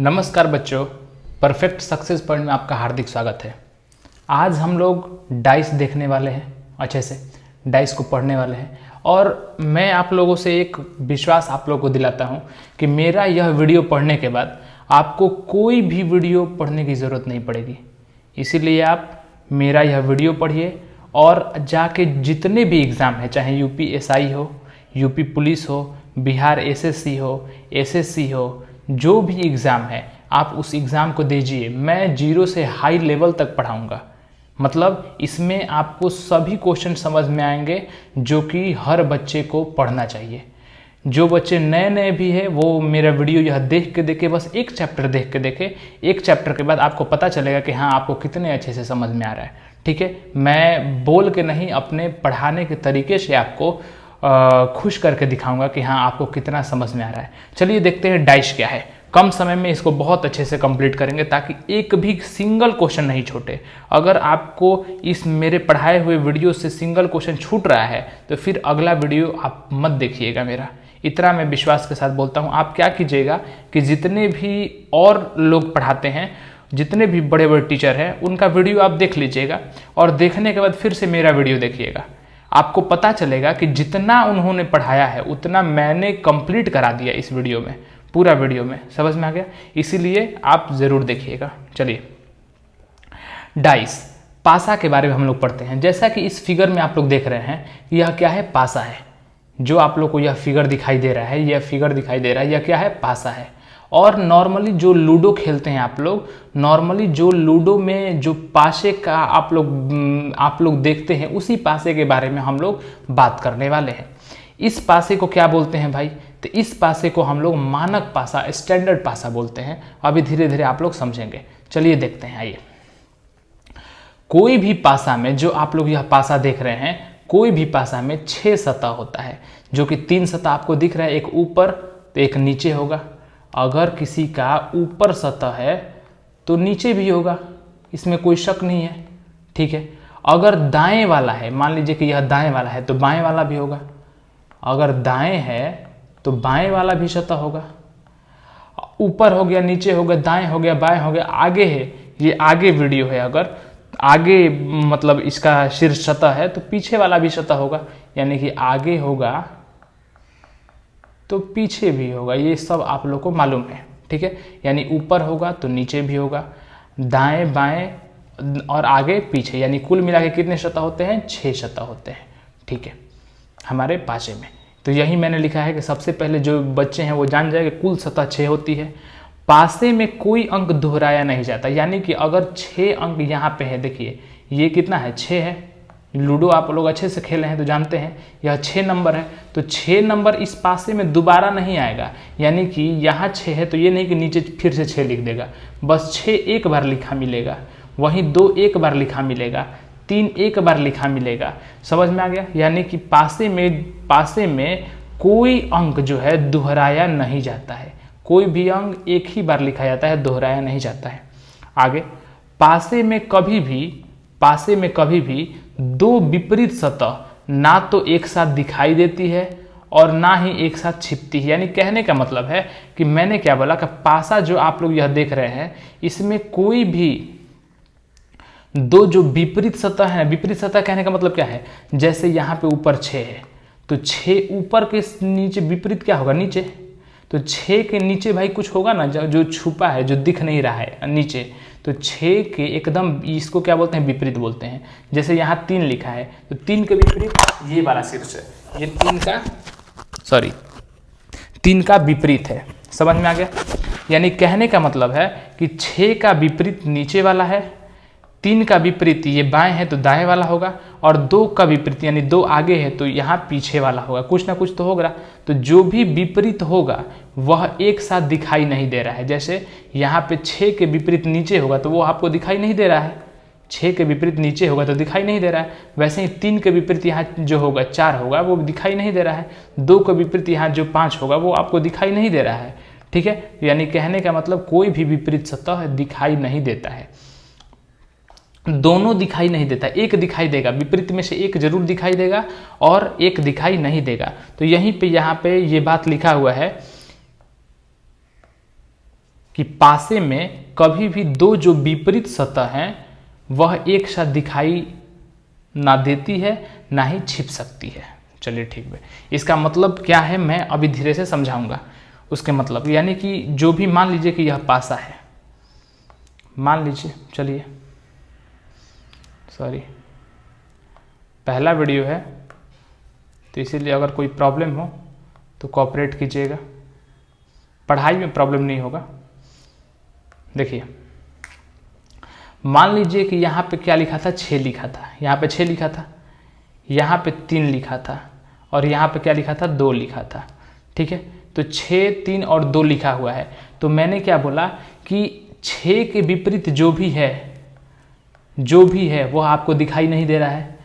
नमस्कार बच्चों, perfect success point में आपका हार्दिक स्वागत है। आज हम लोग डाइस देखने वाले हैं, अच्छे से डाइस को पढ़ने वाले हैं। और मैं आप लोगों से एक विश्वास आप लोगों को दिलाता हूं कि मेरा यह वीडियो पढ़ने के बाद आपको कोई भी वीडियो पढ़ने की ज़रूरत नहीं पड़ेगी। इसीलिए आप मेरा यह वीडियो पढ़िए और जाके जितने भी एग्ज़ाम हैं, चाहे यूपी एसआई हो, यूपी पुलिस हो, बिहार एसएससी हो, एसएससी हो, जो भी एग्ज़ाम है आप उस एग्ज़ाम को दीजिए। मैं जीरो से हाई लेवल तक पढ़ाऊँगा। मतलब इसमें आपको सभी क्वेश्चन समझ में आएंगे जो कि हर बच्चे को पढ़ना चाहिए। जो बच्चे नए नए भी है वो मेरा वीडियो यह देख के देखे, बस एक चैप्टर देख के देखे। एक चैप्टर के बाद आपको पता चलेगा कि हाँ, आपको कितने अच्छे से समझ में आ रहा है। ठीक है, मैं बोल के नहीं, अपने पढ़ाने के तरीके से आपको खुश करके दिखाऊंगा कि हाँ, आपको कितना समझ में आ रहा है। चलिए देखते हैं डाइस क्या है। कम समय में इसको बहुत अच्छे से कंप्लीट करेंगे ताकि एक भी सिंगल क्वेश्चन नहीं छूटे। अगर आपको इस मेरे पढ़ाए हुए वीडियो से सिंगल क्वेश्चन छूट रहा है तो फिर अगला वीडियो आप मत देखिएगा मेरा। इतना मैं विश्वास के साथ बोलता हूँ। आप क्या कीजिएगा कि जितने भी और लोग पढ़ाते हैं, जितने भी बड़े बड़े टीचर हैं, उनका वीडियो आप देख लीजिएगा और देखने के बाद फिर से मेरा वीडियो देखिएगा। आपको पता चलेगा कि जितना उन्होंने पढ़ाया है उतना मैंने कंप्लीट करा दिया इस वीडियो में, पूरा वीडियो में। समझ में आ गया? इसीलिए आप ज़रूर देखिएगा। चलिए, डाइस पासा के बारे में हम लोग पढ़ते हैं। जैसा कि इस फिगर में आप लोग देख रहे हैं, यह क्या है? पासा है। जो आप लोग को यह फिगर दिखाई दे रहा है, यह फिगर दिखाई दे रहा है, यह क्या है? पासा है। और नॉर्मली जो लूडो खेलते हैं आप लोग, नॉर्मली जो लूडो में जो पासे का आप लोग देखते हैं, उसी पासे के बारे में हम लोग बात करने वाले हैं। इस पासे को क्या बोलते हैं भाई? तो इस पासे को हम लोग मानक पासा, स्टैंडर्ड पासा बोलते हैं। अभी धीरे धीरे आप लोग समझेंगे। चलिए देखते हैं। आइए, कोई भी पासा में, जो आप लोग यह पासा देख रहे हैं, कोई भी पासा में 6 सतह होता है। जो कि 3 सतह आपको दिख रहा है, एक ऊपर तो एक नीचे होगा। अगर किसी का ऊपर सतह है तो नीचे भी होगा, इसमें कोई शक नहीं है। ठीक है, अगर दाएं वाला है, मान लीजिए कि यह दाएं वाला है तो बाएं वाला भी होगा। अगर दाएं है तो बाएं वाला भी सतह होगा। ऊपर हो गया, नीचे हो गया, दाएं हो गया, बाएं हो गया, आगे है, ये आगे वीडियो है। अगर आगे मतलब इसका शीर्ष सतह है तो पीछे वाला भी सतह होगा। यानी कि आगे होगा तो पीछे भी होगा। ये सब आप लोग को मालूम है। ठीक है, यानी ऊपर होगा तो नीचे भी होगा, दाएं बाएं और आगे पीछे, यानी कुल मिला के कितने सतह होते हैं? 6 सतह होते हैं। ठीक है, हमारे पासे में। तो यही मैंने लिखा है कि सबसे पहले जो बच्चे हैं वो जान जाए कि कुल सतह 6 होती है। पासे में कोई अंक दोहराया नहीं जाता। यानी कि अगर 6 अंक यहाँ पे है, देखिए ये कितना है? 6 है। लूडो आप लोग अच्छे से खेले हैं तो जानते हैं यह 6 नंबर है। तो 6 नंबर इस पासे में दोबारा नहीं आएगा। यानी कि यहाँ 6 है तो ये नहीं कि नीचे फिर से 6 लिख देगा। बस 6 एक बार लिखा मिलेगा, वहीं 2 एक बार लिखा मिलेगा, 3 एक बार लिखा मिलेगा। समझ में आ गया? यानी कि पासे में कोई अंक जो है दोहराया नहीं जाता है। कोई भी अंक एक ही बार लिखा जाता है, दोहराया नहीं जाता है। आगे, पासे में कभी भी 2 विपरीत सतह ना तो एक साथ दिखाई देती है और ना ही एक साथ छिपती है। यानी कहने का मतलब है कि मैंने क्या बोला कि पासा जो आप लोग यह देख रहे हैं, इसमें कोई भी 2 जो विपरीत सतह है, विपरीत सतह कहने का मतलब क्या है? जैसे यहाँ पे ऊपर 6 है तो 6 ऊपर के नीचे विपरीत क्या होगा? नीचे। तो 6 के नीचे भाई कुछ होगा ना, जो छुपा है, जो दिख नहीं रहा है नीचे। तो 6 के एकदम, इसको क्या बोलते हैं? विपरीत बोलते हैं। जैसे यहाँ 3 लिखा है तो 3 के विपरीत ये वाला शीर्ष है, ये 3 का विपरीत है। समझ में आ गया? यानी कहने का मतलब है कि 6 का विपरीत नीचे वाला है, 3 का विपरीत ये बाएं है तो दाएं वाला होगा, और 2 का विपरीत यानी 2 आगे है तो यहाँ पीछे वाला होगा। कुछ ना कुछ तो होगा। तो जो भी विपरीत होगा वह एक साथ दिखाई नहीं दे रहा है। जैसे यहाँ पे 6 के विपरीत नीचे होगा तो वो आपको दिखाई नहीं दे रहा है। 6 के विपरीत नीचे होगा तो दिखाई नहीं दे रहा है। वैसे ही 3 के विपरीत यहाँ जो होगा 4 होगा, वो दिखाई नहीं दे रहा है। 2 के विपरीत यहाँ जो 5 होगा वो आपको दिखाई नहीं दे रहा है। ठीक है, यानी कहने का मतलब कोई भी विपरीत सतह दिखाई नहीं देता है। दोनों दिखाई नहीं देता, एक दिखाई देगा। विपरीत में से एक जरूर दिखाई देगा और एक दिखाई नहीं देगा। तो यहीं पे यहाँ पे ये बात लिखा हुआ है कि पासे में कभी भी दो जो विपरीत सतह हैं वह एक साथ दिखाई ना देती है ना ही छिप सकती है। चलिए ठीक है, इसका मतलब क्या है मैं अभी धीरे से समझाऊंगा उसके मतलब। यानी कि जो भी मान लीजिए कि यह पासा है, मान लीजिए, चलिए सॉरी पहला वीडियो है तो इसीलिए अगर कोई प्रॉब्लम हो तो कोऑपरेट कीजिएगा, पढ़ाई में प्रॉब्लम नहीं होगा। देखिए मान लीजिए कि यहाँ पे क्या लिखा था, 6 लिखा था, यहाँ पे 6 लिखा था, यहाँ पे 3 लिखा था और यहाँ पे क्या लिखा था, 2 लिखा था। ठीक है, तो 6, 3 और 2 लिखा हुआ है। तो मैंने क्या बोला कि 6 के विपरीत जो भी है वह आपको दिखाई नहीं दे रहा है,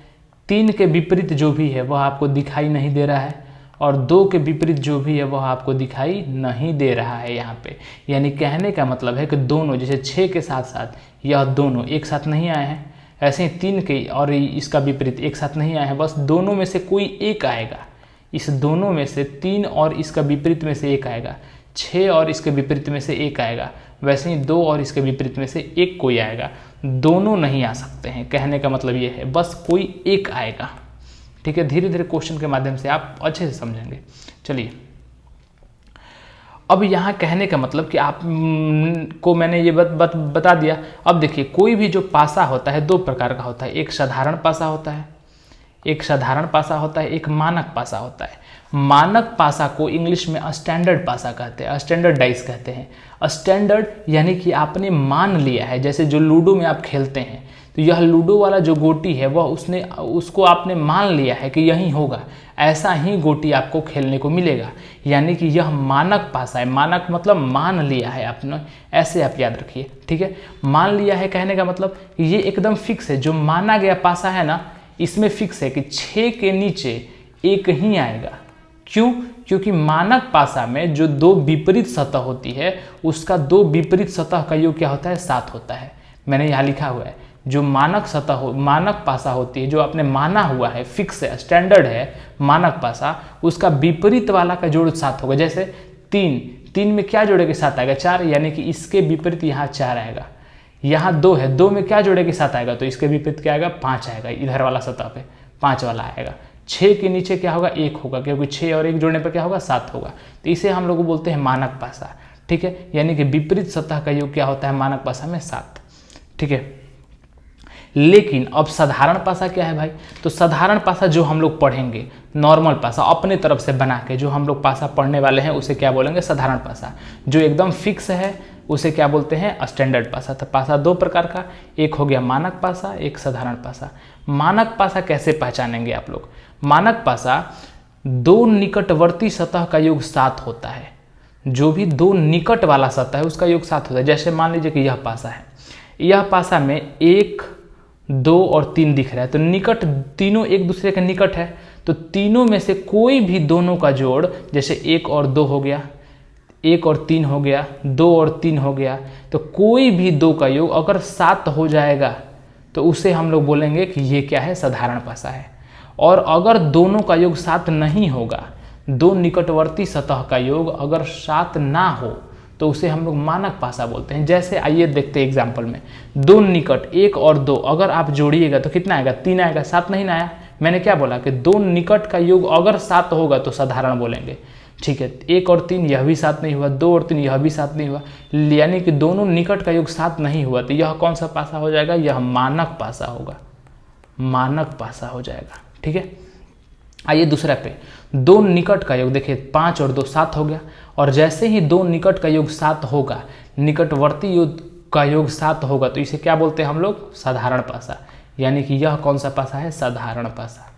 3 के विपरीत जो भी है वह आपको दिखाई नहीं दे रहा है और 2 के विपरीत जो भी है वह आपको दिखाई नहीं दे रहा है यहाँ पे। यानी कहने का मतलब है कि दोनों, जैसे 6 के साथ साथ यह दोनों एक साथ नहीं आए हैं, ऐसे ही 3 के और इसका विपरीत एक साथ नहीं आए हैं, बस दोनों में से कोई एक आएगा। इस दोनों में से 3 और इसका विपरीत में से एक आएगा, 6 और इसके विपरीत में से एक आएगा, वैसे ही 2 और इसके विपरीत में से एक कोई आएगा। दोनों नहीं आ सकते हैं, कहने का मतलब ये है, बस कोई एक आएगा। ठीक है, धीरे धीरे क्वेश्चन के माध्यम से आप अच्छे से समझेंगे। चलिए अब यहाँ कहने का मतलब कि आप को मैंने ये बता दिया। अब देखिए कोई भी जो पासा होता है 2 प्रकार का होता है, एक साधारण पासा होता है, एक मानक पासा होता है। मानक पासा को इंग्लिश में स्टैंडर्ड पासा कहते हैं, स्टैंडर्ड डाइस कहते हैं। स्टैंडर्ड यानी कि आपने मान लिया है, जैसे जो लूडो में आप खेलते हैं तो यह लूडो वाला जो गोटी है वह उसको आपने मान लिया है कि यही होगा, ऐसा ही गोटी आपको खेलने को मिलेगा। यानी कि यह मानक पासा है। मानक मतलब मान लिया है आपने, ऐसे आप याद रखिए। ठीक है, मान लिया है कहने का मतलब ये एकदम फिक्स है। जो माना गया पासा है ना, इसमें फिक्स है कि 6 के नीचे एक ही आएगा। क्यों? क्योंकि मानक पासा में जो 2 विपरीत सतह होती है उसका 2 विपरीत सतह का योग क्या होता है, 7 होता है। मैंने यहाँ लिखा हुआ है, जो मानक पासा होती है, जो आपने माना हुआ है, फिक्स है, स्टैंडर्ड है मानक पासा, उसका विपरीत वाला का जोड़ 7 होगा। जैसे 3 में क्या जोड़ेगा, 7 आएगा, 4, यानी कि इसके विपरीत यहाँ 4 आएगा। यहाँ 2 है, 2 में क्या जोड़ेगा, 7 आएगा, तो इसके विपरीत क्या आएगा, 5 आएगा। इधर वाला सतह पे 5 वाला आएगा। 6 के नीचे क्या होगा, 1 होगा, क्योंकि 6 और 1 जोड़ने पर क्या होगा, 7 होगा। तो इसे हम लोग बोलते हैं मानक पासा। ठीक है, यानी कि विपरीत सतह का योग क्या होता है मानक पासा में, 7। ठीक है, लेकिन अब साधारण पासा क्या है भाई, तो साधारण पासा जो हम लोग पढ़ेंगे, नॉर्मल पासा अपने तरफ से बना के जो हम लोग पासा पढ़ने वाले हैं उसे क्या बोलेंगे, साधारण पासा। जो एकदम फिक्स है उसे क्या बोलते हैं, स्टैंडर्ड पासा। तो पासा 2 प्रकार का, एक हो गया मानक पासा, एक साधारण पासा। मानक पासा कैसे पहचानेंगे आप लोग, मानक पासा 2 निकटवर्ती सतह का योग 7 होता है। जो भी 2 निकट वाला सतह है उसका योग 7 होता है। जैसे मान लीजिए कि यह पासा है, यह पासा में 1, 2 और 3 दिख रहा है, तो निकट, तीनों एक दूसरे के निकट है, तो तीनों में से कोई भी दोनों का जोड़, जैसे 1 और 2 हो गया, 1 और 3 हो गया, 2 और 3 हो गया, तो कोई भी 2 का योग अगर 7 हो जाएगा तो उसे हम लोग बोलेंगे कि ये क्या है, साधारण पासा है। और अगर दोनों का योग 7 नहीं होगा, 2 निकटवर्ती सतह का योग अगर 7 ना हो तो उसे हम लोग मानक पासा बोलते हैं। जैसे आइए देखते हैं एग्जाम्पल में, 2 निकट 1 और 2 अगर आप जोड़िएगा तो कितना आएगा, 3 आएगा, 7 नहीं ना आया। मैंने क्या बोला कि 2 निकट का योग अगर 7 होगा तो साधारण बोलेंगे। ठीक है, 1 और 3 यह भी 7 नहीं हुआ, 2 और 3 यह भी 7 नहीं हुआ, यानी कि दोनों निकट का योग 7 नहीं हुआ, तो यह कौन सा पासा हो जाएगा, यह मानक पासा होगा, मानक पासा हो जाएगा। ठीक है, आइए दूसरा पे, 2 निकट का योग, देखिए 5 और 2 7 हो गया, और जैसे ही 2 निकट का योग 7 होगा, निकटवर्ती योग का योग 7 होगा, तो इसे क्या बोलते हैं हम लोग, साधारण पासा। यानी कि यह कौन सा पासा है, साधारण पासा।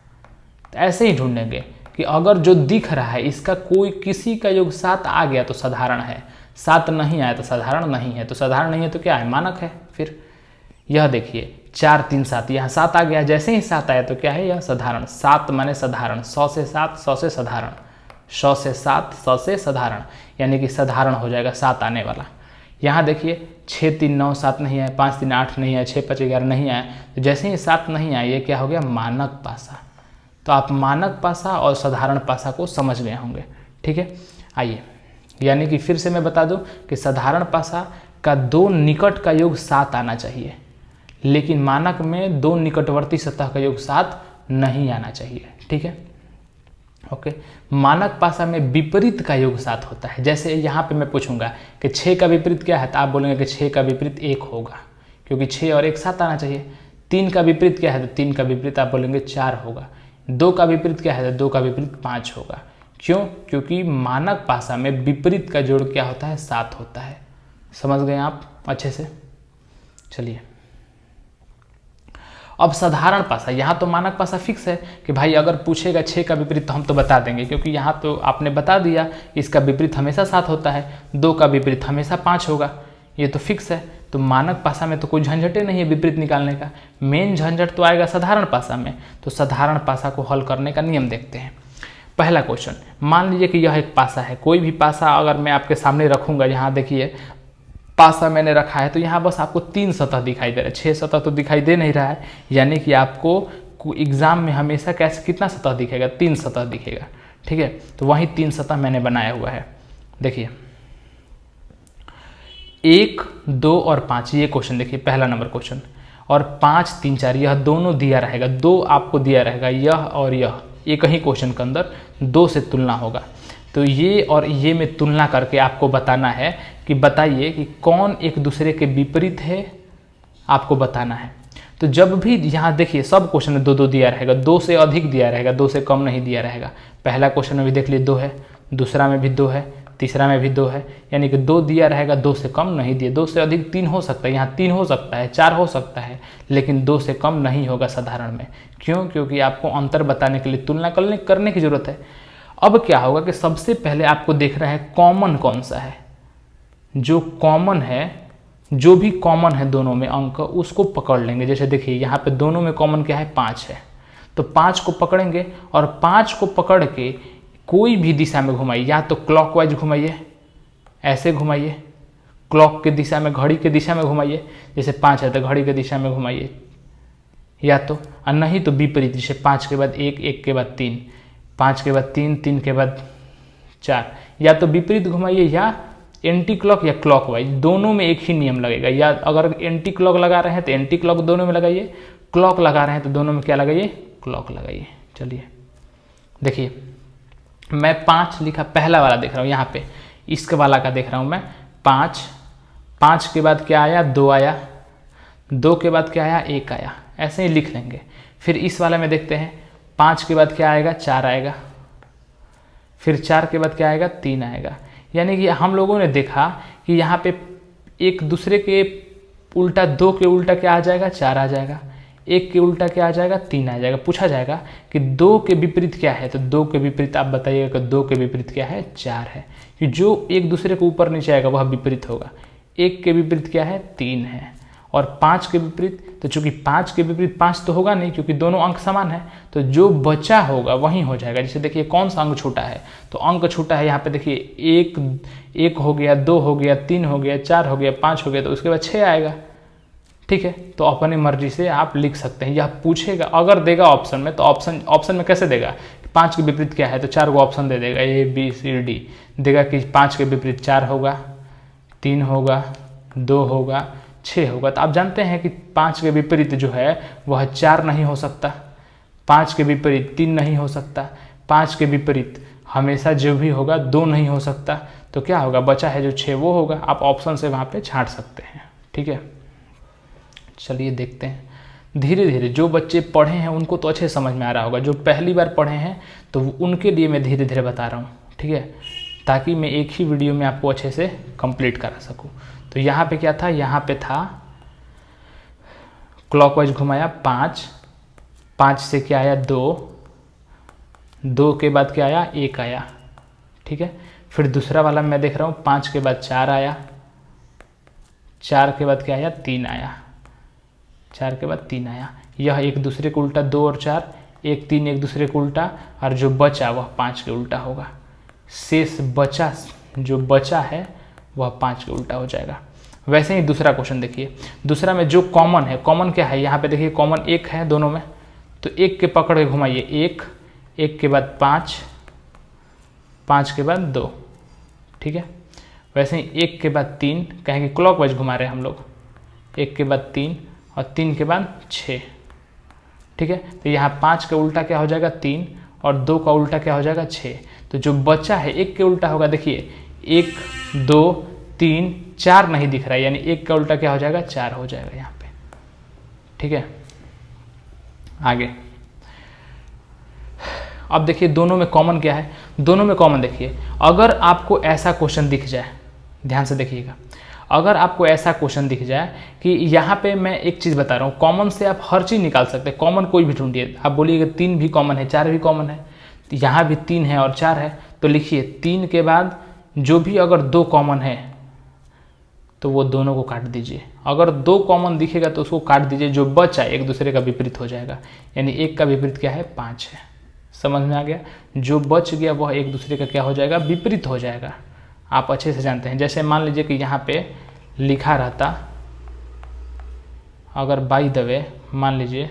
तो ऐसे ही ढूंढेंगे कि अगर जो दिख रहा है इसका कोई किसी का योग 7 आ गया तो साधारण है, 7 नहीं आया तो साधारण नहीं है, तो साधारण नहीं है तो क्या है, मानक है। फिर यह देखिए 4 3 7, यहाँ 7 आ गया, जैसे ही 7 आया तो क्या है, यह साधारण। 7 माने साधारण, 100 से 7 100 से साधारण, 100 से 7 100 से साधारण, यानी कि साधारण हो जाएगा 7 आने वाला। यहाँ देखिए 6 3 9 7 नहीं आया, 5 3 8 नहीं आया, 6 5 11 नहीं आया, तो जैसे ही 7 नहीं आया ये क्या हो गया, मानक पासा। तो आप मानक पासा और साधारण पासा को समझ गए होंगे। ठीक है, आइए यानी कि फिर से मैं बता दूं कि साधारण पासा का दो निकट का योग 7 आना चाहिए, लेकिन मानक में दो निकटवर्ती सतह का योग 7 नहीं आना चाहिए। ठीक है, ओके। मानक पासा में विपरीत का योग 7 होता है। जैसे यहाँ पे मैं पूछूंगा कि 6 का विपरीत क्या है, तो आप बोलेंगे कि 6 का विपरीत 1 होगा, क्योंकि 6 और 1 7 आना चाहिए। 3 का विपरीत क्या है, तो 3 का विपरीत आप बोलेंगे 4 होगा। 2 का विपरीत क्या है, तो 2 का विपरीत 5 होगा। क्यों? क्योंकि मानक पासा में विपरीत का जोड़ क्या होता है, 7 होता है। समझ गए आप अच्छे से? चलिए, अब साधारण पासा, यहाँ तो मानक पासा फिक्स है कि भाई अगर पूछेगा 6 का विपरीत तो हम तो बता देंगे, क्योंकि यहाँ तो आपने बता दिया इसका विपरीत हमेशा 7 होता है, 2 का विपरीत हमेशा 5 होगा, ये तो फिक्स है। तो मानक पासा में तो कोई झंझटे नहीं है विपरीत निकालने का, मेन झंझट तो आएगा साधारण पासा में। तो साधारण पासा को हल करने का नियम देखते हैं। पहला क्वेश्चन, मान लीजिए कि यह एक पासा है। कोई भी पासा अगर मैं आपके सामने रखूँगा, यहाँ देखिए पासा मैंने रखा है, तो यहाँ बस आपको 3 सतह दिखाई दे रहा है, 6 सतह तो दिखाई दे नहीं रहा है। यानी कि आपको एग्जाम में हमेशा कैसे कितना सतह दिखेगा, 3 सतह दिखेगा। ठीक है, तो वही 3 सतह मैंने बनाया हुआ है। देखिए 1, 2 और 5, ये क्वेश्चन देखिए, पहला नंबर क्वेश्चन। और 5, 3, 4 यह दोनों दिया रहेगा, 2 आपको दिया रहेगा, यह और यह एक ही क्वेश्चन के अंदर 2 से तुलना होगा। तो ये और ये में तुलना करके आपको बताना है कि बताइए कि कौन एक दूसरे के विपरीत है, आपको बताना है। तो जब भी यहाँ देखिए सब क्वेश्चन में 2-2 दिया रहेगा, 2 से अधिक दिया रहेगा, 2 से कम नहीं दिया रहेगा। पहला क्वेश्चन में भी देख लिए 2 है, दूसरा में भी 2 है, तीसरा में भी 2 है, यानी कि 2 दिया रहेगा, 2 से कम नहीं दिए। 2 से अधिक 3 हो सकता है, यहाँ 3 हो सकता है, 4 हो सकता है, लेकिन 2 से कम नहीं होगा साधारण में। क्यों? क्योंकि आपको अंतर बताने के लिए तुलना करने की जरूरत है। अब क्या होगा कि सबसे पहले आपको देखना है कॉमन कौन सा है। जो कॉमन है, जो भी कॉमन है दोनों में अंक, उसको पकड़ लेंगे। जैसे देखिए यहाँ पे दोनों में कॉमन क्या है, 5 है, तो 5 को पकड़ेंगे और 5 को पकड़ के कोई भी दिशा में घुमाइए। या तो क्लॉकवाइज घुमाइए, ऐसे घुमाइए, क्लॉक के दिशा में, घड़ी के दिशा में घुमाइए। जैसे 5 है तो घड़ी के दिशा में घुमाइए, या तो और नहीं तो विपरीत, जैसे 5 के बाद 1, 1 के बाद 3, 5 के बाद 3, 3 के बाद 4। या तो विपरीत घुमाइए या एंटी क्लॉक या क्लॉकवाइज, दोनों में एक ही नियम लगेगा। या अगर एंटी क्लॉक लगा रहे हैं तो एंटी क्लॉक दोनों में लगाइए, क्लॉक लगा रहे हैं तो दोनों में क्या लगाइए, क्लॉक लगाइए। चलिए देखिए, मैं 5 लिखा, पहला वाला देख रहा हूँ यहाँ पे, इसके वाला का देख रहा हूँ मैं 5। 5 के बाद क्या आया, 2 आया, 2 के बाद क्या आया, 1 आया, ऐसे ही लिख लेंगे। फिर इस वाले में देखते हैं, 5 के बाद क्या आएगा, 4 आएगा, फिर 4 के बाद क्या आएगा, 3 आएगा। यानी कि हम लोगों ने देखा कि यहाँ पे एक दूसरे के उल्टा, 2 के उल्टा क्या आ जाएगा, 4 आ जाएगा, 1 के उल्टा क्या आ जाएगा, 3 आ जाएगा। पूछा जाएगा कि 2 के विपरीत क्या है, तो 2 के विपरीत आप बताइएगा कि 2 के विपरीत क्या है, 4 है, कि जो एक दूसरे के ऊपर नीचे आएगा वह विपरीत होगा। 1 के विपरीत क्या है, 3 है। और 5 के विपरीत, तो चूंकि 5 के विपरीत 5 तो होगा नहीं, क्योंकि दोनों अंक समान है, तो जो बचा होगा वही हो जाएगा। जैसे देखिए कौन सा अंक छोटा है, तो अंक छोटा है यहाँ पे देखिए 1 हो गया, 2 हो गया, 3 हो गया, 4 हो गया, 5 हो गया, तो उसके बाद 6 आएगा। ठीक है, तो अपनी मर्जी से आप लिख सकते हैं। यह पूछेगा, अगर देगा ऑप्शन में, तो ऑप्शन में कैसे देगा, 5 के विपरीत क्या है, तो 4 को ऑप्शन दे देगा, A B C D देगा कि 5 के विपरीत 4 होगा, 3 होगा, 2 होगा, 6 होगा। तो आप जानते हैं कि 5 के विपरीत जो है वह 4 नहीं हो सकता, 5 के विपरीत 3 नहीं हो सकता, 5 के विपरीत हमेशा जो भी होगा 2 नहीं हो सकता। तो क्या होगा, बचा है जो 6 वो होगा। आप ऑप्शन से वहाँ पे छांट सकते हैं। ठीक है, चलिए देखते हैं। धीरे धीरे जो बच्चे पढ़े हैं उनको तो अच्छे समझ में आ रहा होगा, जो पहली बार पढ़े हैं तो उनके लिए मैं धीरे धीरे बता रहा हूँ। ठीक है, ताकि मैं एक ही वीडियो में आपको अच्छे से कंप्लीट करा सकूँ। तो यहाँ पे क्या था, यहाँ पे था क्लॉकवाइज घुमाया 5, 5 से क्या आया, 2, 2 के बाद क्या आया, 1 आया। ठीक है, फिर दूसरा वाला मैं देख रहा हूँ, 5 के बाद 4 आया, 4 के बाद क्या आया, 3 आया, 4 के बाद 3 आया। यह एक दूसरे को उल्टा, 2 और 4, 1 3 एक दूसरे को उल्टा, और जो बचा वह 5 के उल्टा होगा। शेष बचा, जो बचा है वह 5 के उल्टा हो जाएगा। वैसे ही दूसरा क्वेश्चन देखिए, दूसरा में जो कॉमन है, कॉमन क्या है, यहाँ पे देखिए कॉमन 1 है दोनों में, तो 1 के पकड़ के घुमाइए, 1 के बाद 5, 5 के बाद 2। ठीक है। वैसे ही 1 के बाद 3 कहेंगे, क्लॉकवाइज घुमा रहे हैं हम लोग, 1 के बाद 3 और 3 के बाद 6, ठीक है। तो यहाँ 5 का उल्टा क्या हो जाएगा 3 और 2 का उल्टा क्या हो जाएगा 6। तो जो बचा है 1 के उल्टा होगा, देखिए 1 2 3 4 नहीं दिख रहा है, यानी 1 का उल्टा क्या हो जाएगा 4 हो जाएगा यहाँ पे, ठीक है। आगे अब देखिए दोनों में कॉमन क्या है, दोनों में कॉमन देखिए, अगर आपको ऐसा क्वेश्चन दिख जाए, ध्यान से देखिएगा, अगर आपको ऐसा क्वेश्चन दिख जाए कि यहाँ पे मैं एक चीज़ बता रहा हूँ, कॉमन से आप हर चीज़ निकाल सकते हैं, कॉमन कोई भी ढूंढिए। आप बोलिएगा 3 भी कॉमन है, 4 भी कॉमन है, तो यहाँ भी 3 है और 4 है, तो लिखिए 3 के बाद जो भी अगर 2 कॉमन है तो वो दोनों को काट दीजिए। अगर 2 कॉमन दिखेगा तो उसको काट दीजिए, जो बचा एक दूसरे का विपरीत हो जाएगा, यानी 1 का विपरीत क्या है 5 है। समझ में आ गया? जो बच गया वह एक दूसरे का क्या हो जाएगा विपरीत हो जाएगा। आप अच्छे से जानते हैं। जैसे मान लीजिए कि यहाँ पे लिखा रहता, अगर बाय द वे मान लीजिए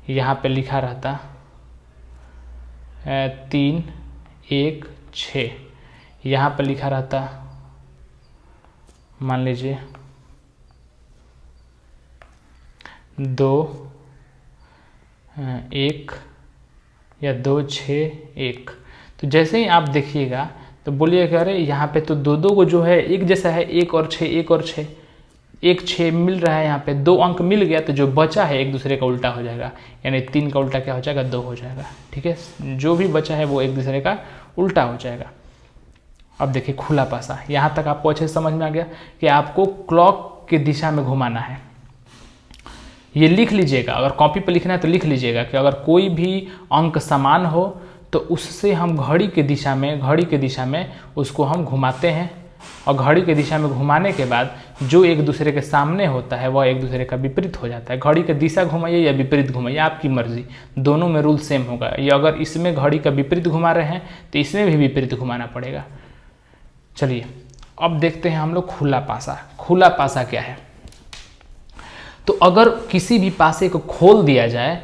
यहाँ पे लिखा रहता 3 1 6, यहाँ पे लिखा रहता मान लीजिए 2 1 या 2 6 1, तो जैसे ही आप देखिएगा तो बोलिएगा अरे यहाँ पे तो दो को जो है एक जैसा है, 1 और 6 1 और 6 1 6 मिल रहा है, यहाँ पे 2 अंक मिल गया, तो जो बचा है एक दूसरे का उल्टा हो जाएगा, यानी 3 का उल्टा क्या हो जाएगा 2 हो जाएगा, ठीक है। जो भी बचा है वो एक दूसरे का उल्टा हो जाएगा। अब देखिए खुला पासा, यहाँ तक आपको अच्छे से समझ में आ गया कि आपको क्लॉक की दिशा में घुमाना है। ये लिख लीजिएगा, अगर कॉपी पर लिखना है तो लिख लीजिएगा कि अगर कोई भी अंक समान हो तो उससे हम घड़ी के दिशा में उसको हम घुमाते हैं, और घड़ी के दिशा में घुमाने के बाद जो एक दूसरे के सामने होता है वह एक दूसरे का विपरीत हो जाता है। घड़ी की दिशा घुमाइए या विपरीत घुमाइए, आपकी मर्जी, दोनों में रूल सेम होगा। ये अगर इसमें घड़ी का विपरीत घुमा रहे हैं तो इसमें भी विपरीत घुमाना पड़ेगा। चलिए अब देखते हैं हम लोग खुला पासा। खुला पासा क्या है? तो अगर किसी भी पासे को खोल दिया जाए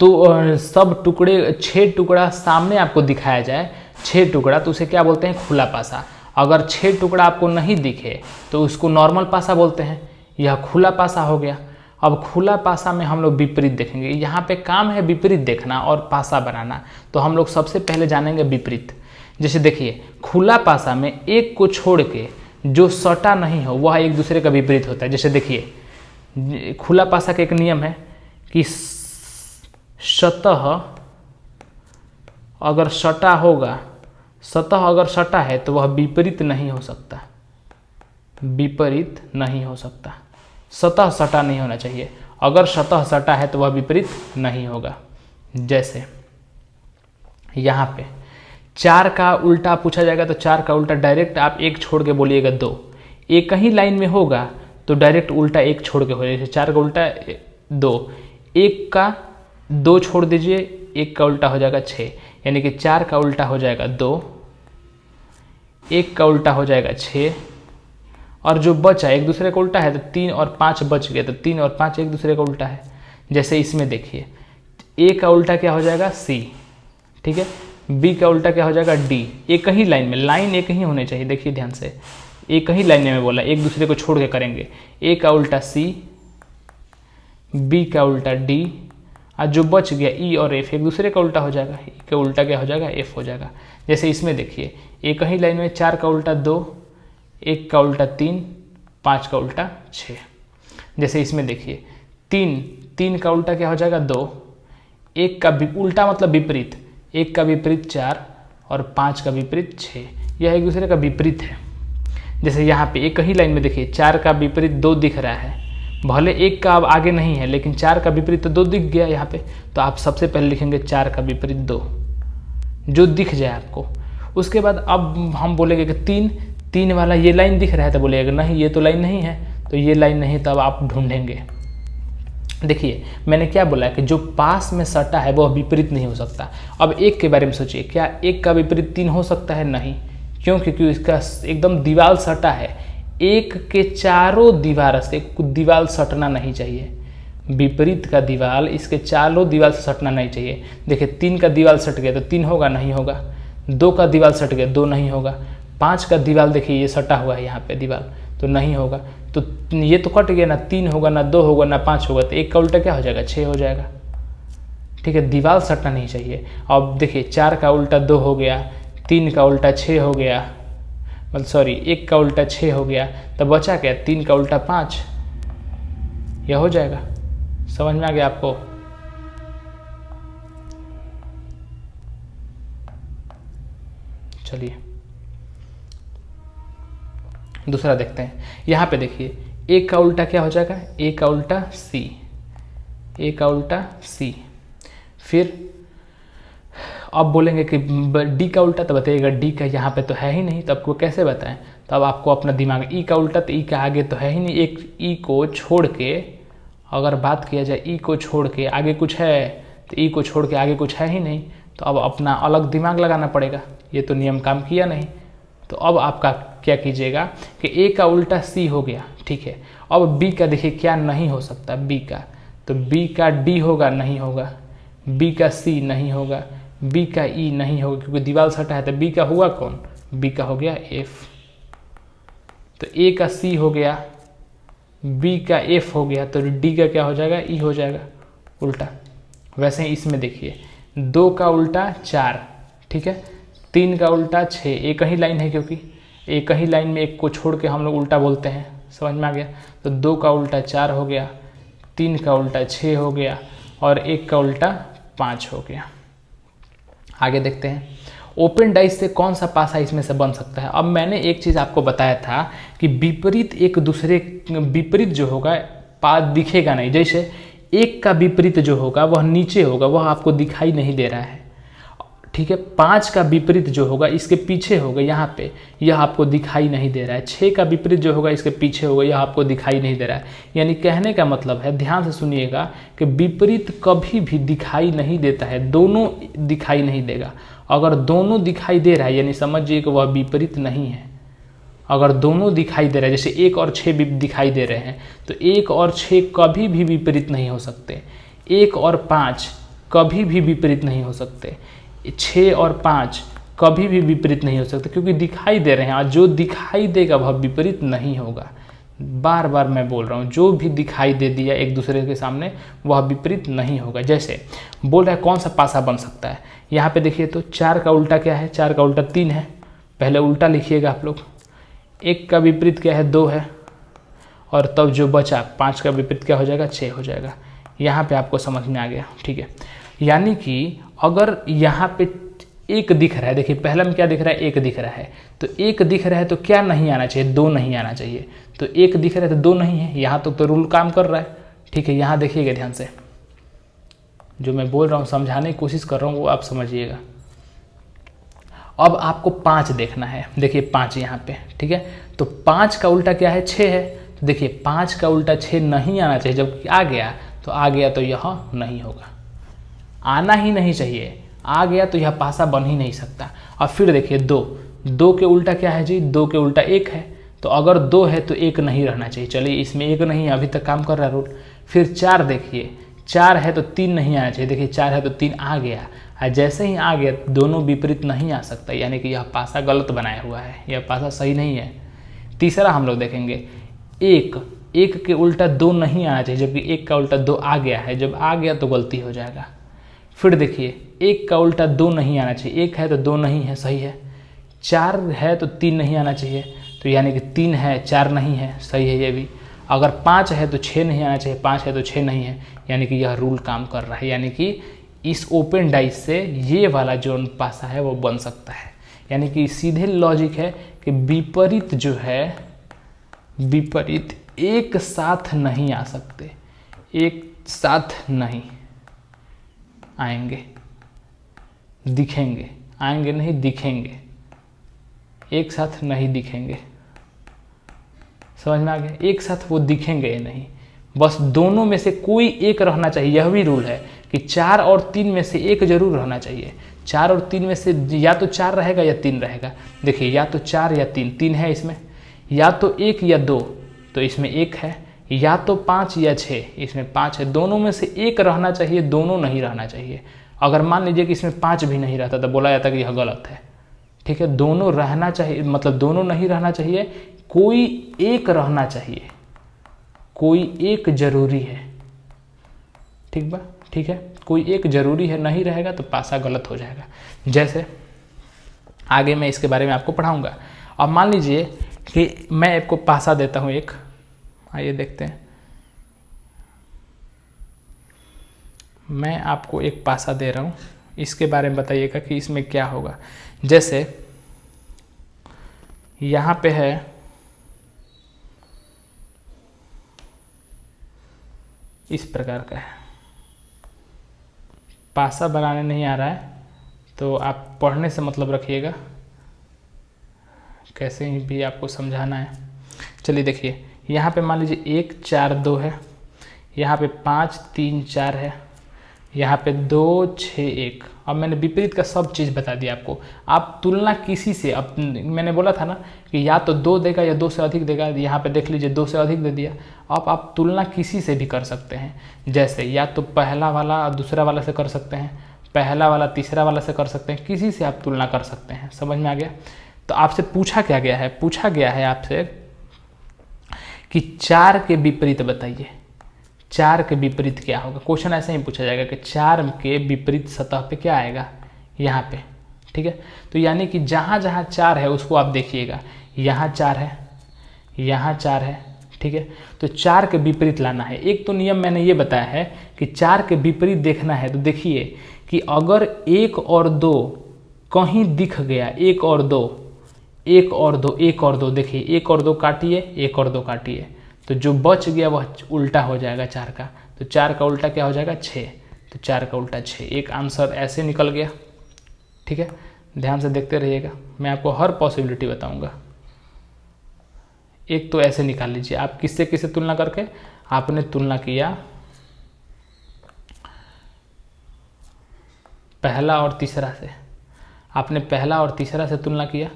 तो सब टुकड़े 6 टुकड़ा सामने आपको दिखाया जाए, 6 टुकड़ा, तो उसे क्या बोलते हैं खुला पासा। अगर 6 टुकड़ा आपको नहीं दिखे तो उसको नॉर्मल पासा बोलते हैं। यह खुला पासा हो गया। अब खुला पासा में हम लोग विपरीत देखेंगे। यहाँ पे काम है विपरीत देखना और पासा बनाना, तो हम लोग सबसे पहले जानेंगे विपरीत। जैसे देखिए खुला पासा में एक को छोड़ के जो सटा नहीं हो वह एक दूसरे का विपरीत होता है। जैसे देखिए खुला पासा का एक नियम है कि सतह अगर सटा होगा, सतह अगर सटा है तो वह विपरीत नहीं हो सकता, विपरीत नहीं हो सकता। सतह सटा नहीं होना चाहिए, अगर सतह सटा है तो वह विपरीत नहीं होगा। जैसे यहाँ पे 4 का उल्टा पूछा जाएगा तो 4 का उल्टा डायरेक्ट आप 1 छोड़ के बोलिएगा 2, एक ही लाइन में होगा तो डायरेक्ट उल्टा 1 छोड़ के हो जाए। जैसे 4 का उल्टा 2, 1 का 2 छोड़ दीजिए, 1 का उल्टा हो जाएगा 6, यानी कि 4 का उल्टा हो जाएगा 2, 1 का उल्टा हो जाएगा 6, और जो बचा एक दूसरे का उल्टा है तो 3 और 5 बच गए, तो 3 और 5 एक दूसरे का उल्टा है। जैसे इसमें देखिए A का उल्टा क्या हो जाएगा C, ठीक है, B का उल्टा क्या हो जाएगा D। एक ही लाइन में, लाइन एक ही होने चाहिए, देखिए ध्यान से, एक ही लाइन में बोला, एक दूसरे को छोड़ के करेंगे। A का उल्टा C, B का उल्टा D, और जो बच गया E और F एक दूसरे का उल्टा हो जाएगा, E का उल्टा क्या हो जाएगा F हो जाएगा। जैसे इसमें देखिए एक ही लाइन में 4 का उल्टा 2, 1 का उल्टा 3, 5 का उल्टा 6। जैसे इसमें देखिए 3 का उल्टा क्या हो जाएगा 2, 1 का उल्टा मतलब विपरीत, 1 का विपरीत 4 और 5 का विपरीत 6, यह एक दूसरे का विपरीत है। जैसे यहाँ पे एक ही लाइन में देखिए 4 का विपरीत 2 दिख रहा है, भले 1 का अब आगे नहीं है लेकिन 4 का विपरीत तो 2 दिख गया यहाँ पे, तो आप सबसे पहले लिखेंगे 4 का विपरीत 2, जो दिख जाए आपको। उसके बाद अब हम बोलेंगे कि 3 वाला ये लाइन दिख रहा है, तो बोलेगा नहीं ये तो लाइन नहीं है, तो ये लाइन नहीं, तब आप ढूंढेंगे। देखिए मैंने क्या बोला कि जो पास में सटा है वह विपरीत नहीं हो सकता। अब 1 के बारे में सोचिए, क्या 1 का विपरीत 3 हो सकता है? नहीं, क्यों? क्योंकि इसका एकदम दीवार सटा है, 1 के चारों दीवार से दीवार सटना नहीं चाहिए, विपरीत का दीवार इसके चारों दीवार से सटना नहीं चाहिए। देखिए 3 का दीवार सट गया तो 3 होगा, नहीं होगा। 2 का दीवार सट गया 2 नहीं होगा। 5 का दीवार देखिए ये सटा हुआ है यहाँ पे दीवार, तो नहीं होगा। तो ये तो कट गया, ना 3 होगा, ना 2 होगा, ना 5 होगा, तो 1 का उल्टा क्या हो जाएगा, 6 हो जाएगा। ठीक है, दीवार सटना नहीं चाहिए। अब देखिए 4 का उल्टा 2 हो गया, 3 का उल्टा 6 हो गया, मतलब सॉरी 1 का उल्टा 6 हो गया, तब बचा क्या, 3 का उल्टा 5, यह हो जाएगा। समझ में आ गया आपको? चलिए दूसरा देखते हैं। यहाँ पे देखिए 1 का उल्टा क्या हो जाएगा, A का उल्टा C, A का उल्टा C। फिर अब बोलेंगे कि D का उल्टा, तो बताइएगा D का यहाँ पे तो है ही नहीं, तो आपको कैसे बताएं? तब आपको अपना दिमाग, E का उल्टा, तो E का आगे तो है ही नहीं, एक E को छोड़ के अगर बात किया जाए, E को छोड़ के आगे कुछ है, तो E को छोड़ के आगे कुछ है ही नहीं, तो अब अपना अलग दिमाग लगाना पड़ेगा। ये तो नियम काम किया नहीं। तो अब आपका क्या कीजिएगा कि A का उल्टा C हो गया, ठीक है। अब B का देखिए क्या नहीं हो सकता, B का, तो B का D होगा, नहीं होगा, B का C नहीं होगा, B का E नहीं होगा, क्योंकि दीवार सटा है। तो B का हुआ कौन, B का हो गया F। तो A का C हो गया, B का F हो गया, तो D का क्या हो जाएगा, E हो जाएगा उल्टा। वैसे ही इसमें देखिए 2 का उल्टा 4, ठीक है, 3 का उल्टा 6, एक ही लाइन है, क्योंकि एक ही लाइन में एक को छोड़ के हम लोग उल्टा बोलते हैं। समझ में आ गया? तो 2 का उल्टा 4 हो गया, 3 का उल्टा 6 हो गया, और 1 का उल्टा 5 हो गया। आगे देखते हैं ओपन डाइस से कौन सा पासा इसमें से बन सकता है। अब मैंने एक चीज़ आपको बताया था कि विपरीत एक दूसरे, विपरीत जो होगा पास दिखेगा नहीं। जैसे 1 का विपरीत जो होगा वह नीचे होगा, वह आपको दिखाई नहीं दे रहा है, ठीक है। 5 का विपरीत जो होगा इसके पीछे होगा, यहाँ पे, यह आपको दिखाई नहीं दे रहा है। 6 का विपरीत जो होगा इसके पीछे होगा, यह आपको दिखाई नहीं दे रहा है। यानी कहने का मतलब है, ध्यान से सुनिएगा, कि विपरीत कभी भी दिखाई नहीं देता है, दोनों दिखाई नहीं देगा। अगर दोनों दिखाई दे रहा है यानी समझिए कि वह विपरीत नहीं है। अगर दोनों दिखाई दे रहा है, जैसे 1 और 6 भी दिखाई दे रहे हैं, तो 1 और 6 कभी भी विपरीत नहीं हो सकते। 1 और 5 कभी भी विपरीत नहीं हो सकते। 6 और 5 कभी भी विपरीत नहीं हो सकते, क्योंकि दिखाई दे रहे हैं, और जो दिखाई देगा वह विपरीत नहीं होगा। बार बार मैं बोल रहा हूँ, जो भी दिखाई दे दिया एक दूसरे के सामने वह विपरीत नहीं होगा। जैसे बोल रहा है कौन सा पासा बन सकता है, यहाँ पे देखिए तो 4 का उल्टा क्या है, 4 का उल्टा 3 है। पहले उल्टा लिखिएगा आप लोग। 1 का विपरीत क्या है, 2 है, और तब जो बचा 5 का विपरीत क्या हो जाएगा, 6 हो जाएगा। यहाँ पे आपको समझ में आ गया, ठीक है। यानी कि अगर यहाँ पे 1 दिख रहा है, देखिए पहला में क्या दिख रहा है, 1 दिख रहा है, तो 1 दिख रहा है तो क्या नहीं आना चाहिए, 2 नहीं आना चाहिए। तो 1 दिख रहा है तो 2 नहीं है, यहाँ तो रूल काम कर रहा है, ठीक है। यहाँ देखिएगा ध्यान से, जो मैं बोल रहा हूँ समझाने की कोशिश कर रहा हूँ वो आप समझिएगा। अब आपको 5 देखना है, देखिए 5 यहाँ पे, ठीक है। तो 5 का उल्टा क्या है, 6 है। तो देखिए 5 का उल्टा 6 नहीं आना चाहिए, जब आ गया तो यह नहीं होगा, आना ही नहीं चाहिए। आ गया तो यह पासा बन ही नहीं सकता। अब फिर देखिए 2 के उल्टा क्या है जी, 2 के उल्टा 1 है, तो अगर 2 है तो 1 नहीं रहना चाहिए। चलिए इसमें 1 नहीं है, अभी तक काम कर रहा है रूल। फिर 4 देखिए, 4 है तो 3 नहीं आना चाहिए, देखिए 4 है तो 3 आ गया, और जैसे ही आ गया दोनों विपरीत नहीं आ सकता, यानी कि यह पासा गलत बनाया हुआ है, यह पासा सही नहीं है। तीसरा हम लोग देखेंगे 1 के उल्टा 2 नहीं आना चाहिए, जबकि 1 का उल्टा 2 आ गया है, जब आ गया तो गलती हो जाएगा। फिर देखिए 1 का उल्टा 2 नहीं आना चाहिए, 1 है तो 2 नहीं है, सही है। 4 है तो 3 नहीं आना चाहिए, तो यानी कि 3 है 4 नहीं है, सही है ये भी। अगर 5 है तो 6 नहीं आना चाहिए, 5 है तो 6 नहीं है, यानी कि यह रूल काम कर रहा है। यानी कि इस ओपन डाइस से ये वाला जो पासा है वो बन सकता है। यानी कि सीधे लॉजिक है कि विपरीत जो है, विपरीत एक साथ नहीं आ सकते, एक साथ नहीं आएंगे, दिखेंगे, आएंगे नहीं दिखेंगे, एक साथ नहीं दिखेंगे। समझ में आ गया? एक साथ वो दिखेंगे नहीं, बस दोनों में से कोई एक रहना चाहिए। यह भी रूल है कि 4 और 3 में से एक जरूर रहना चाहिए। 4 और 3 में से या तो 4 रहेगा या 3 रहेगा। देखिए या तो 4 या 3 है इसमें, या तो 1 या 2, तो इसमें 1 है, या तो 5 या 6, इसमें 5 है। दोनों में से एक रहना चाहिए, दोनों नहीं रहना चाहिए। अगर मान लीजिए कि इसमें 5 भी नहीं रहता तो बोला जाता कि यह गलत है, ठीक है, दोनों रहना चाहिए, मतलब दोनों नहीं रहना चाहिए, कोई एक रहना चाहिए, कोई एक जरूरी है। ठीक बा, ठीक है, कोई एक जरूरी है, नहीं रहेगा तो पासा गलत हो जाएगा। जैसे आगे मैं इसके बारे में आपको पढ़ाऊंगा। अब मान लीजिए कि मैं आपको पासा देता हूं एक, आइए देखते हैं। मैं आपको एक पासा दे रहा हूं, इसके बारे में बताइएगा कि इसमें क्या होगा। जैसे यहाँ पे है इस प्रकार का है, पासा बनाने नहीं आ रहा है तो आप पढ़ने से मतलब रखिएगा, कैसे भी आपको समझाना है। चलिए देखिए, यहाँ पे मान लीजिए 1 4 2 है, यहाँ पे 5 3 4 है, यहाँ पे 2 6 1। अब मैंने विपरीत का सब चीज़ बता दिया आपको। आप तुलना किसी से, अब मैंने बोला था ना कि या तो 2 देगा या 2 से अधिक देगा, यहाँ पे देख लीजिए 2 से अधिक दे दिया। अब आप तुलना किसी से भी कर सकते हैं, जैसे या तो पहला वाला और दूसरा वाला से कर सकते हैं, पहला वाला तीसरा वाला से कर सकते हैं, किसी से आप तुलना कर सकते हैं। समझ में आ गया? तो आपसे पूछा क्या गया है, पूछा गया है आपसे कि 4 के विपरीत बताइए, 4 के विपरीत क्या होगा। क्वेश्चन ऐसे ही पूछा जाएगा कि 4 के विपरीत सतह पे क्या आएगा, यहाँ पे। ठीक है, तो यानी कि जहाँ जहाँ 4 है उसको आप देखिएगा, यहाँ 4 है, यहाँ 4 है। ठीक है, तो 4 के विपरीत लाना है। एक तो नियम मैंने ये बताया है कि 4 के विपरीत देखना है, तो देखिए कि अगर 1 और 2 कहीं दिख गया, 1 और 2, 1 और 2, 1 और 2, देखिए 1 और 2 काटिए, 1 और 2 काटिए, तो जो बच गया वह उल्टा हो जाएगा 4 का। तो 4 का उल्टा क्या हो जाएगा, 6। तो 4 का उल्टा 6। एक आंसर ऐसे निकल गया। ठीक है, ध्यान से देखते रहिएगा, मैं आपको हर पॉसिबिलिटी बताऊंगा। एक तो ऐसे निकाल लीजिए आप, किससे किससे तुलना करके, आपने तुलना किया पहला और तीसरा से, आपने पहला और तीसरा से तुलना किया,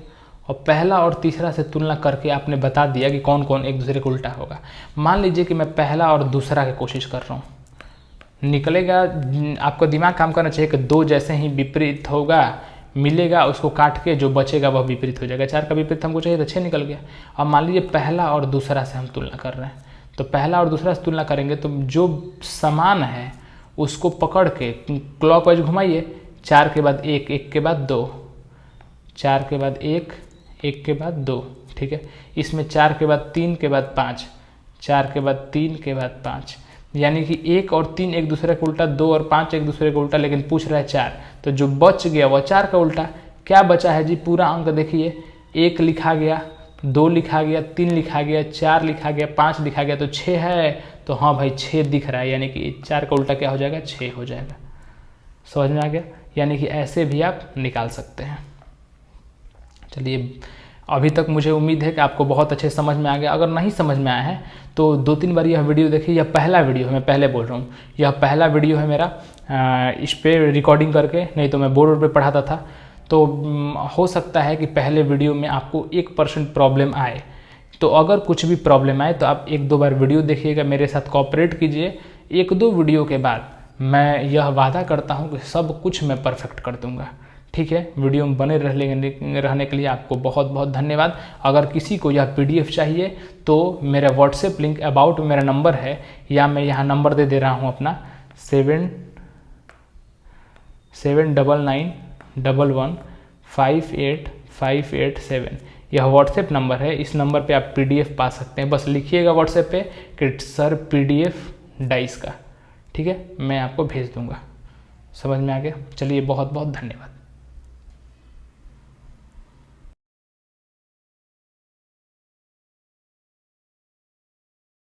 और पहला और तीसरा से तुलना करके आपने बता दिया कि कौन कौन एक दूसरे को उल्टा होगा। मान लीजिए कि मैं पहला और दूसरा की कोशिश कर रहा हूँ, निकलेगा, आपको दिमाग काम करना चाहिए कि 2 जैसे ही विपरीत होगा मिलेगा, उसको काट के जो बचेगा वह विपरीत हो जाएगा। 4 का विपरीत हमको चाहिए तो 6 निकल गया। अब मान लीजिए पहला और दूसरा से हम तुलना कर रहे हैं, तो पहला और दूसरा से तुलना करेंगे तो जो समान है उसको पकड़ के क्लॉकवाइज घुमाइए, 4 के बाद 1, 1 के बाद 2, 4 के बाद 1, 1 के बाद 2। ठीक है, इसमें 4 के बाद 3 के बाद 5, 4 के बाद 3 के बाद 5, यानी कि 1 और 3 एक दूसरे का उल्टा, 2 और 5 एक दूसरे का उल्टा, लेकिन पूछ रहा है 4, तो जो बच गया वह 4 का उल्टा। क्या बचा है जी, पूरा अंक देखिए, 1 लिखा गया, 2 लिखा गया, 3 लिखा गया, 4 लिखा गया, 5 लिखा गया, तो 6 है। तो हाँ भाई 6 दिख रहा है, यानी कि 4 का उल्टा क्या हो जाएगा, 6 हो जाएगा। समझ में आ गया? यानी कि ऐसे भी आप निकाल सकते हैं। चलिए, अभी तक मुझे उम्मीद है कि आपको बहुत अच्छे समझ में आ गया। अगर नहीं समझ में आया है तो 2-3 बार यह वीडियो देखिए। यह पहला वीडियो है, मैं पहले बोल रहा हूँ, यह पहला वीडियो है मेरा, इस पर रिकॉर्डिंग करके, नहीं तो मैं बोर्ड पे पढ़ाता था। तो हो सकता है कि पहले वीडियो में आपको 1% प्रॉब्लम आए, तो अगर कुछ भी प्रॉब्लम आए तो आप 1-2 बार वीडियो देखिएगा, मेरे साथ कोऑपरेट कीजिए। 1-2 वीडियो के बाद मैं यह वादा करता हूँ कि सब कुछ मैं परफेक्ट कर दूँगा। ठीक है, वीडियो में बने रहने के लिए आपको बहुत बहुत धन्यवाद। अगर किसी को यह PDF चाहिए तो मेरा व्हाट्सएप लिंक अबाउट मेरा नंबर है, या मैं यहाँ नंबर दे रहा हूँ अपना 779911585887। यह व्हाट्सएप नंबर है, इस नंबर पे आप PDF पा सकते हैं। बस लिखिएगा व्हाट्सएप पे कि सर PDF डाइस का, ठीक है, मैं आपको भेज दूँगा। समझ में आ गया? चलिए, बहुत बहुत धन्यवाद।